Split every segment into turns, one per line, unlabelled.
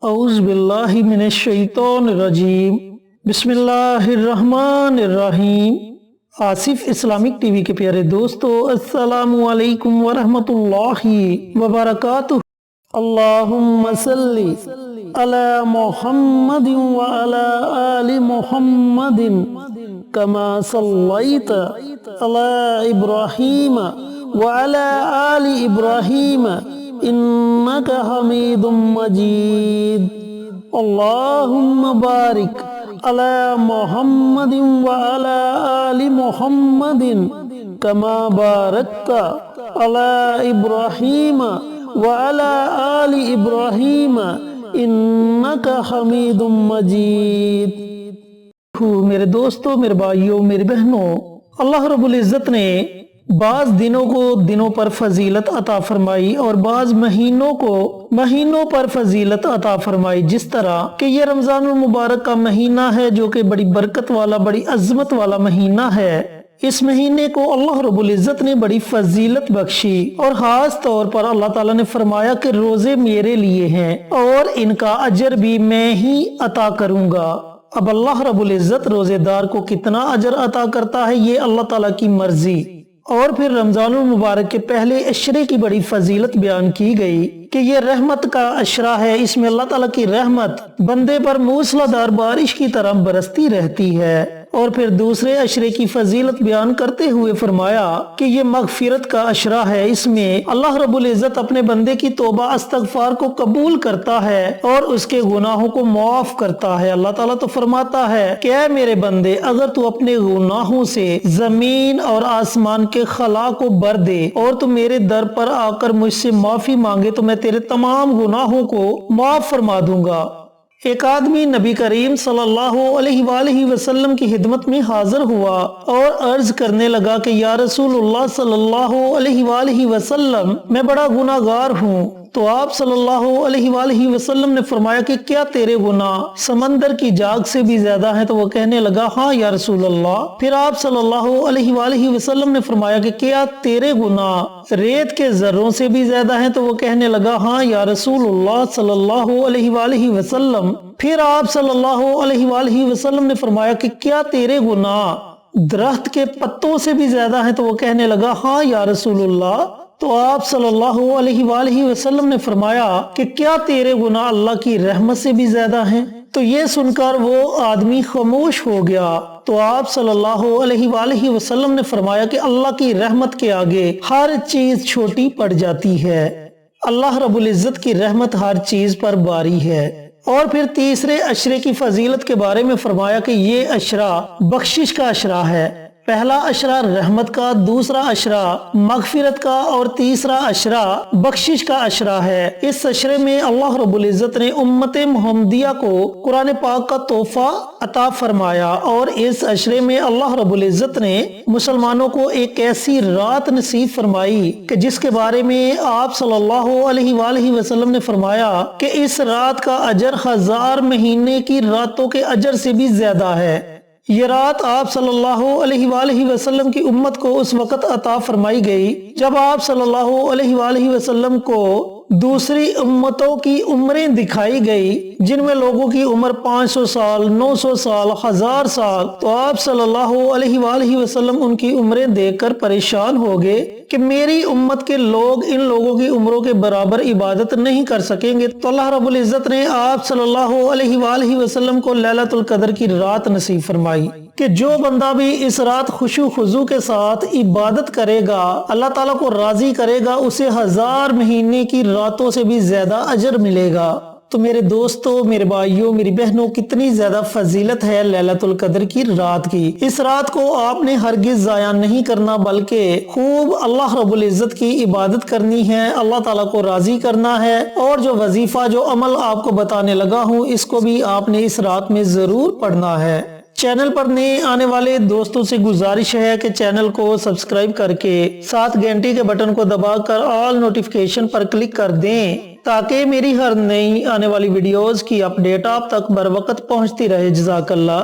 اعوذ باللہ من الشیطان الرجیم بسم اللہ الرحمن الرحیم۔ آصف اسلامک ٹی وی کے پیارے دوستو، السلام علیکم ورحمۃ اللہ وبرکاتہ۔ اللہم صلی علی محمد وعلی آل محمد کما صلیت علی ابراہیم وعلی آل ابراہیم انک حمید مجید۔ اللہم بارک علی محمد وعلی آل محمد کما بارکت علی ابراہیم وعلی آل ابراہیم انک حمید مجید۔ میرے دوستو، میرے بھائیوں، میری بہنوں، اللہ رب العزت نے بعض دنوں کو دنوں پر فضیلت عطا فرمائی اور بعض مہینوں کو مہینوں پر فضیلت عطا فرمائی، جس طرح کہ یہ رمضان المبارک کا مہینہ ہے جو کہ بڑی برکت والا، بڑی عظمت والا مہینہ ہے۔ اس مہینے کو اللہ رب العزت نے بڑی فضیلت بخشی اور خاص طور پر اللہ تعالیٰ نے فرمایا کہ روزے میرے لیے ہیں اور ان کا اجر بھی میں ہی عطا کروں گا۔ اب اللہ رب العزت روزے دار کو کتنا اجر عطا کرتا ہے، یہ اللہ تعالیٰ کی مرضی۔ اور پھر رمضان المبارک کے پہلے عشرے کی بڑی فضیلت بیان کی گئی کہ یہ رحمت کا عشرہ ہے، اس میں اللہ تعالیٰ کی رحمت بندے پر موسلادھار بارش کی طرح برستی رہتی ہے۔ اور پھر دوسرے عشرے کی فضیلت بیان کرتے ہوئے فرمایا کہ یہ مغفرت کا عشرہ ہے، اس میں اللہ رب العزت اپنے بندے کی توبہ استغفار کو قبول کرتا ہے اور اس کے گناہوں کو معاف کرتا ہے۔ اللہ تعالیٰ تو فرماتا ہے کہ اے میرے بندے، اگر تو اپنے گناہوں سے زمین اور آسمان کے خلا کو بھر دے اور تو میرے در پر آ کر مجھ سے معافی مانگے تو میں تیرے تمام گناہوں کو معاف فرما دوں گا۔ ایک آدمی نبی کریم صلی اللہ علیہ وآلہ وسلم کی خدمت میں حاضر ہوا اور عرض کرنے لگا کہ یا رسول اللہ صلی اللہ علیہ وآلہ وسلم، میں بڑا گناہ گار ہوں۔ تو آپ صلی اللہ علیہ وآلہ وسلم نے فرمایا کہ کیا تیرے گناہ سمندر کی جاگ سے بھی زیادہ ہیں؟ تو وہ کہنے لگا ہاں یا رسول اللہ۔ پھر آپ صلی اللہ علیہ وآلہ وسلم نے فرمایا کہ کیا تیرے گناہ ریت کے ذروں سے بھی زیادہ ہیں؟ تو وہ کہنے لگا ہاں یا رسول اللہ صلی اللہ علیہ وآلہ وسلم۔ پھر آپ صلی اللہ علیہ وآلہ وسلم نے فرمایا کہ کیا تیرے گناہ درخت کے پتوں سے بھی زیادہ ہیں؟ تو وہ کہنے لگا ہاں یا رسول اللہ۔ تو آپ صلی اللہ علیہ وآلہ وسلم نے فرمایا کہ کیا تیرے گناہ اللہ کی رحمت سے بھی زیادہ ہیں؟ تو یہ سن کر وہ آدمی خاموش ہو گیا۔ تو آپ صلی اللہ علیہ وآلہ وسلم نے فرمایا کہ اللہ کی رحمت کے آگے ہر چیز چھوٹی پڑ جاتی ہے۔ اللہ رب العزت کی رحمت ہر چیز پر باری ہے۔ اور پھر تیسرے عشرے کی فضیلت کے بارے میں فرمایا کہ یہ عشرہ بخشش کا عشرہ ہے۔ پہلا عشرہ رحمت کا، دوسرا عشرہ مغفرت کا اور تیسرا عشرہ بخشش کا عشرہ ہے۔ اس عشرے میں اللہ رب العزت نے امت محمدیہ کو قرآن پاک کا تحفہ عطا فرمایا، اور اس عشرے میں اللہ رب العزت نے مسلمانوں کو ایک ایسی رات نصیب فرمائی کہ جس کے بارے میں آپ صلی اللہ علیہ وآلہ وسلم نے فرمایا کہ اس رات کا اجر 1000 مہینے کی راتوں کے اجر سے بھی زیادہ ہے۔ یہ رات آپ صلی اللہ علیہ وآلہ وسلم کی امت کو اس وقت عطا فرمائی گئی جب آپ صلی اللہ علیہ وآلہ وسلم کو دوسری امتوں کی عمریں دکھائی گئی، جن میں لوگوں کی عمر 500 سال، 900 سال، 1000 سال۔ تو آپ صلی اللہ علیہ وآلہ وسلم ان کی عمریں دیکھ کر پریشان ہو گئے کہ میری امت کے لوگ ان لوگوں کی عمروں کے برابر عبادت نہیں کر سکیں گے۔ تو اللہ رب العزت نے آپ صلی اللہ علیہ وآلہ وسلم کو لیلۃ القدر کی رات نصیب فرمائی کہ جو بندہ بھی اس رات خشوع خضوع کے ساتھ عبادت کرے گا، اللہ تعالیٰ کو راضی کرے گا، اسے 1000 مہینے کی راتوں سے بھی زیادہ اجر ملے گا۔ تو میرے دوستو، میرے بھائیوں، میری بہنوں، کتنی زیادہ فضیلت ہے لیلۃ القدر کی رات کی۔ اس رات کو آپ نے ہرگز ضائع نہیں کرنا، بلکہ خوب اللہ رب العزت کی عبادت کرنی ہے، اللہ تعالیٰ کو راضی کرنا ہے، اور جو وظیفہ، جو عمل آپ کو بتانے لگا ہوں، اس کو بھی آپ نے اس رات میں ضرور پڑھنا ہے۔ چینل پر نئے آنے والے دوستوں سے گزارش ہے کہ چینل کو سبسکرائب کر کے ساتھ گھنٹی کے بٹن کو دبا کر آل نوٹیفیکیشن پر کلک کر دیں تاکہ میری ہر نئی آنے والی ویڈیوز کی اپڈیٹ آپ تک بر وقت پہنچتی رہے۔ جزاک اللہ۔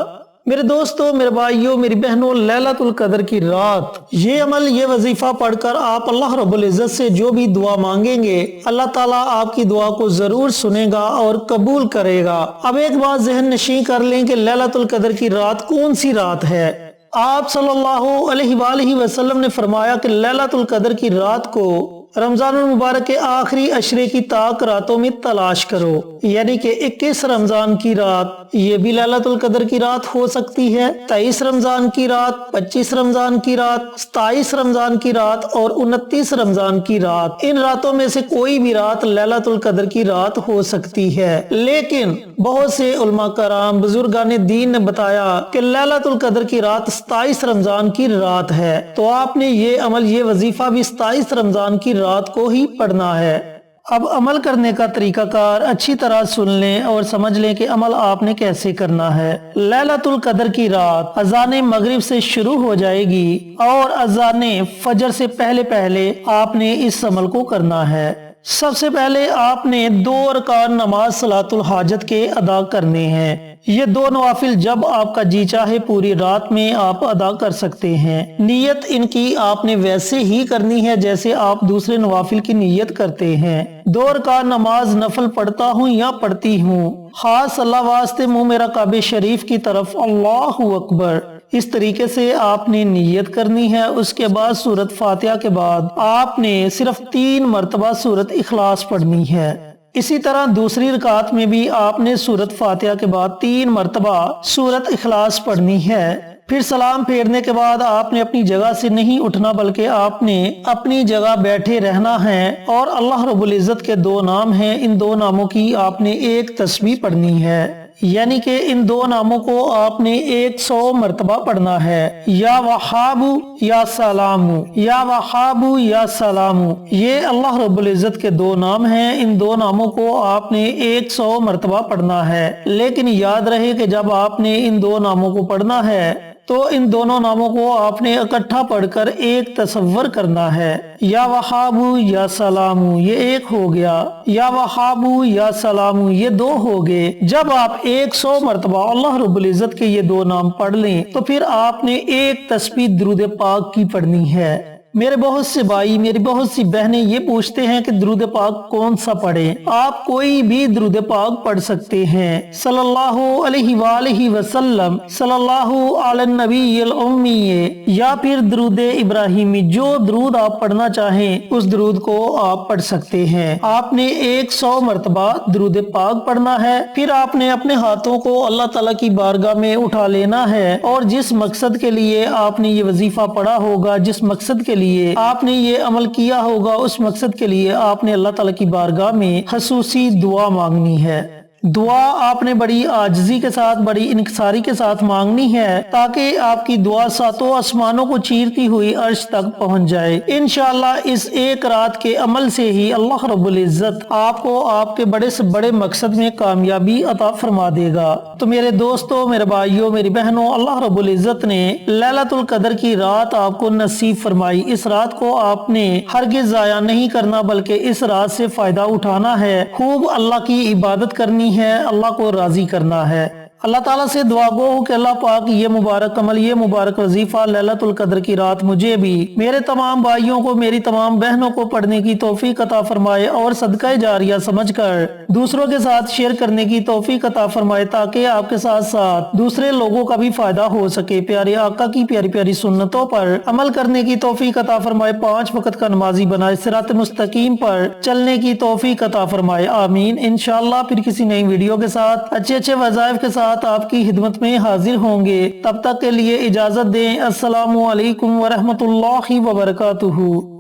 میرے دوستوں، میرے بھائیوں، میری بہنوں، لیلۃ القدر کی رات، یہ عمل، یہ وظیفہ پڑھ کر آپ اللہ رب العزت سے جو بھی دعا مانگیں گے، اللہ تعالیٰ آپ کی دعا کو ضرور سنے گا اور قبول کرے گا۔ اب ایک بات ذہن نشین کر لیں کہ لیلۃ القدر کی رات کون سی رات ہے۔ آپ صلی اللہ علیہ وآلہ وسلم نے فرمایا کہ لیلۃ القدر کی رات کو رمضان المبارک کے آخری عشرے کی طاق راتوں میں تلاش کرو، یعنی کہ 21 رمضان کی رات، یہ بھی لیلۃ القدر کی رات ہو سکتی ہے، 23 رمضان کی رات، 25 رمضان کی رات، 27 رمضان کی رات اور 29 رمضان کی رات، ان راتوں میں سے کوئی بھی رات لیلۃ القدر کی رات ہو سکتی ہے۔ لیکن بہت سے علماء کرام، بزرگان دین نے بتایا کہ لیلۃ القدر کی رات 27 رمضان کی رات ہے، تو آپ نے یہ عمل، یہ وظیفہ بھی 27 رمضان کی رات کو ہی پڑھنا ہے۔ اب عمل کرنے کا طریقہ کار اچھی طرح سن لیں اور سمجھ لیں کہ عمل آپ نے کیسے کرنا ہے۔ لیلۃ القدر کی رات اذان مغرب سے شروع ہو جائے گی اور اذان فجر سے پہلے پہلے آپ نے اس عمل کو کرنا ہے۔ سب سے پہلے آپ نے 2 رکعت نماز صلاۃ الحاجت کے ادا کرنے ہیں۔ یہ 2 نوافل جب آپ کا جی چاہے پوری رات میں آپ ادا کر سکتے ہیں۔ نیت ان کی آپ نے ویسے ہی کرنی ہے جیسے آپ دوسرے نوافل کی نیت کرتے ہیں۔ 2 رکعت نماز نفل پڑھتا ہوں یا پڑھتی ہوں، خاص اللہ واسطے منہ میرا کعبہ شریف کی طرف، اللہ اکبر، اس طریقے سے آپ نے نیت کرنی ہے۔ اس کے بعد سورۃ فاتحہ کے بعد آپ نے صرف 3 مرتبہ سورۃ اخلاص پڑھنی ہے۔ اسی طرح دوسری رکعت میں بھی آپ نے سورۃ فاتحہ کے بعد 3 مرتبہ سورۃ اخلاص پڑھنی ہے۔ پھر سلام پھیرنے کے بعد آپ نے اپنی جگہ سے نہیں اٹھنا، بلکہ آپ نے اپنی جگہ بیٹھے رہنا ہے اور اللہ رب العزت کے 2 نام ہیں، ان 2 ناموں کی آپ نے ایک تسبیح پڑھنی ہے، یعنی کہ ان 2 ناموں کو آپ نے 100 مرتبہ پڑھنا ہے، یا وہاب یا سلام، یا وہاب یا سلام، یہ اللہ رب العزت کے 2 نام ہیں، ان 2 ناموں کو آپ نے 100 مرتبہ پڑھنا ہے۔ لیکن یاد رہے کہ جب آپ نے ان 2 ناموں کو پڑھنا ہے تو ان دونوں ناموں کو آپ نے اکٹھا پڑھ کر ایک تصور کرنا ہے، یا وہاب یا سلام، یہ ایک ہو گیا، یا وہاب یا سلام، یہ 2 ہو گئے۔ جب آپ 100 مرتبہ اللہ رب العزت کے یہ 2 نام پڑھ لیں تو پھر آپ نے ایک تسبیح درود پاک کی پڑھنی ہے۔ میرے بہت سے بھائی، میری بہت سی بہنیں یہ پوچھتے ہیں کہ درود پاک کون سا پڑھیں؟ آپ کوئی بھی درود پاک پڑھ سکتے ہیں، صلی اللہ علیہ وآلہ وسلم، صلی اللہ علی النبی الامی، یا پھر درود ابراہیمی، جو درود آپ پڑھنا چاہیں اس درود کو آپ پڑھ سکتے ہیں۔ آپ نے 100 مرتبہ درود پاک پڑھنا ہے، پھر آپ نے اپنے ہاتھوں کو اللہ تعالیٰ کی بارگاہ میں اٹھا لینا ہے اور جس مقصد کے لیے آپ نے یہ وظیفہ پڑھا ہوگا، جس مقصد کے لیے آپ نے یہ عمل کیا ہوگا، اس مقصد کے لیے آپ نے اللہ تعالیٰ کی بارگاہ میں خصوصی دعا مانگنی ہے۔ دعا آپ نے بڑی عاجزی کے ساتھ، بڑی انکساری کے ساتھ مانگنی ہے تاکہ آپ کی دعا 7 آسمانوں کو چیرتی ہوئی عرش تک پہنچ جائے۔ انشاءاللہ اس ایک رات کے عمل سے ہی اللہ رب العزت آپ کو آپ کے بڑے سے بڑے مقصد میں کامیابی عطا فرما دے گا۔ تو میرے دوستوں، میرے بھائیوں، میری بہنوں، اللہ رب العزت نے لیلۃ القدر کی رات آپ کو نصیب فرمائی۔ اس رات کو آپ نے ہرگز ضائع نہیں کرنا، بلکہ اس رات سے فائدہ اٹھانا ہے، خوب اللہ کی عبادت کرنی ہے، اللہ کو راضی کرنا ہے۔ اللہ تعالیٰ سے دعا گو ہوں کہ اللہ پاک یہ مبارک عمل، یہ مبارک وظیفہ لیلۃ القدر کی رات مجھے بھی، میرے تمام بھائیوں کو، میری تمام بہنوں کو پڑھنے کی توفیق عطا فرمائے اور صدقہ جاریہ سمجھ کر دوسروں کے ساتھ شیئر کرنے کی توفیق عطا فرمائے، تاکہ آپ کے ساتھ ساتھ دوسرے لوگوں کا بھی فائدہ ہو سکے۔ پیارے آقا کی پیاری پیاری سنتوں پر عمل کرنے کی توفیق عطا فرمائے، 5 وقت کا نمازی بنائے، صراط مستقیم پر چلنے کی توفیق عطا فرمائے، آمین۔ انشاءاللہ پھر کسی نئی ویڈیو کے ساتھ، اچھے وظائف کے ساتھ آپ کی خدمت میں حاضر ہوں گے۔ تب تک کے لیے اجازت دیں، السلام علیکم ورحمۃ اللہ وبرکاتہ۔